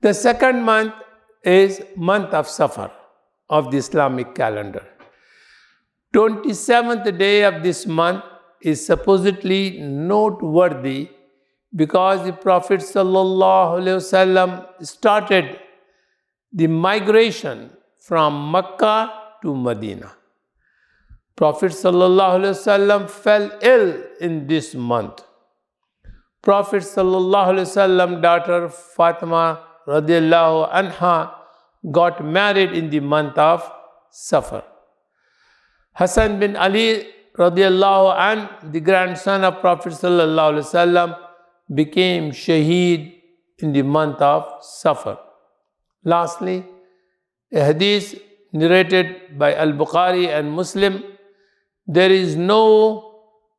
The second month is month of Safar of the Islamic calendar. 27th day of this month is supposedly noteworthy because the Prophet ﷺ started the migration from Mecca to Medina. Prophet ﷺ fell ill in this month. Prophet ﷺ daughter Fatima radiallahu anha got married in the month of Safar. Hassan bin Ali radiallahu anh, the grandson of Prophet ﷺ, became shaheed in the month of Safar. Lastly, a hadith narrated by Al-Bukhari and Muslim, there is no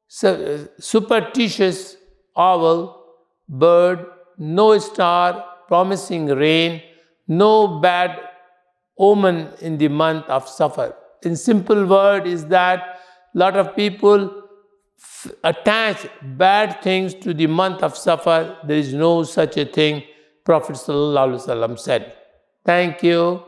superstitious owl, bird, no star promising rain, no bad omen in the month of Safar. In simple word is that lot of people attach bad things to the month of Safar. There is no such a thing, Prophet ﷺ said. Thank you.